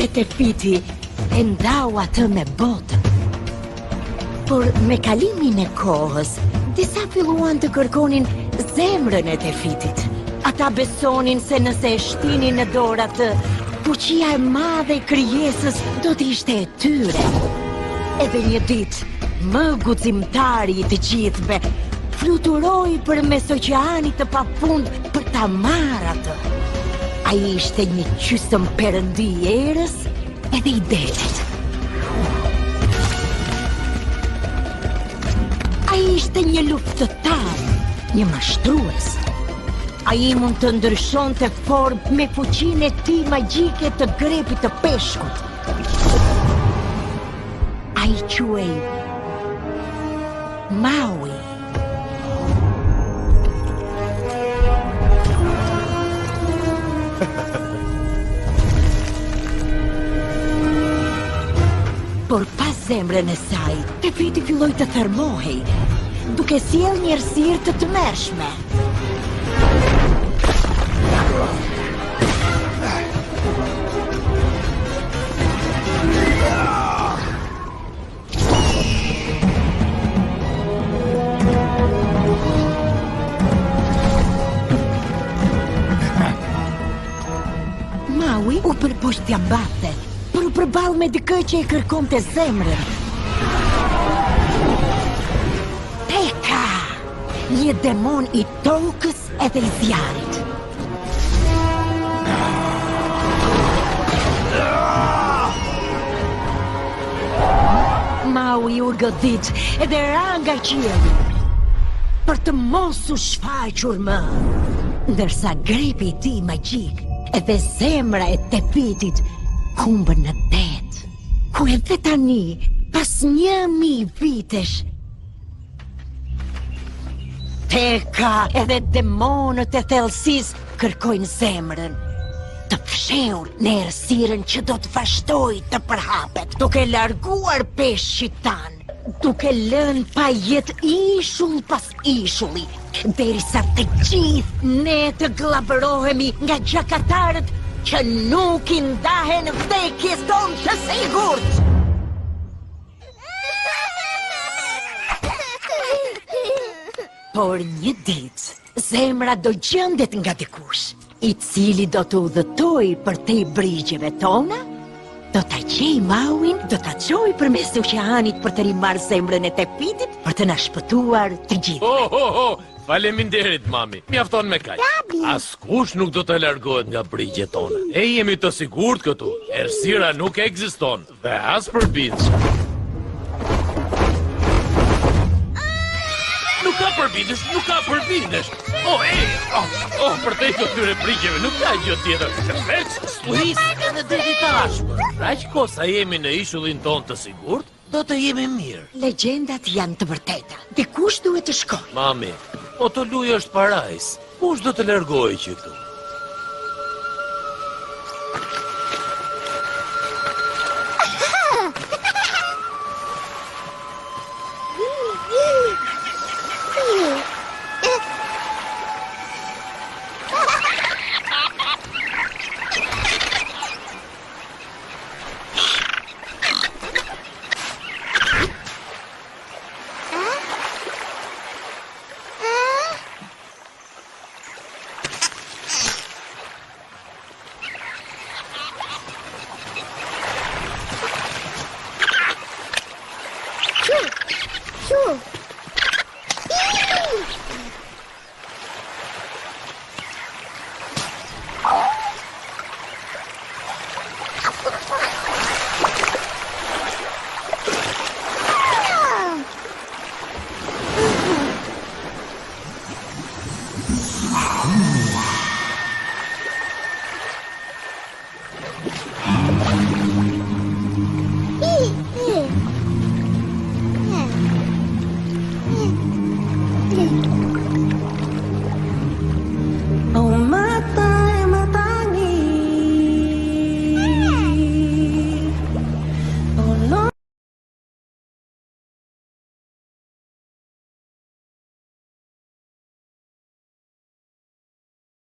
Edhe te fiti e ndau atë me botën. Por me kalimin e kohës, disa filluan të kërkonin zemrën e te fitit. Ata besonin se nëse e shtinin në dorë atë, fuqia e madhe e krijesës do t'ishte e tyre. Edhe një ditë, më guximtari i të gjithëve fluturoi përmes oqeanit të pafund për ta marrë atë. Ai ishte një gjysmë perëndi i erës edhe i detit. Ai ishte një luftëtar, një mashtrues. Ai mund të ndryshonte formë me fuqinë e tij magjike të grepit të peshkut. Ai quhej Maui. Por pas zemrën e saj, te fiti filloi të thermohej, duke sjellë një errësirë të tmerrshme. Maui u përpoq t'ia mbatte, por u përball me dikë që e kërkonte zemrën. Peka, një demon i tokës edhe i zjarit. Maui u godit edhe ra nga qielli për të mos u shfaqur më, ndërsa grepi i tij magjik edhe zemra e te fitit humbën në det, ku edhe tani, pas 1000 vitesh, Peka edhe demonët e thellësisë kërkojnë zemrën, të fshehur në errësirën që do të vazhdojë të përhapet, duke larguar peshqit tan, duke lënë pa jetë ishull pas ishulli, derisa të gjithë ne të glabërohemi nga gjakatarët që nuk i ndahen vdekjes tonë të sigurt. Por një ditë, zemra do gjendet nga dikush, i cili do të udhëtoj për te i brigjeve tona, do ta gjej Mauin, do ta çoj përmes oqeanit për të rimarrë zemrën e te fitit, për të na shpëtuar të gjithë. Faleminderit, mami. Mjafton me kaq. Askush nuk do të largohet nga brigjet tona. E jemi të sigurt këtu. Errësira nuk ekziston dhe as përbindsh. Nuk ka përbindesh. Për te këtyre brigjeve nuk ka gjë tjetër. Sluis edhe deri tashmë. Aq kohë sa jemi në ishullin ton të sigurt, do të jemi mirë. Legjendat janë të vërteta. Dikush duhet të shkojë. Mami, o të luj është parajs. Kush do të largohej që këtu?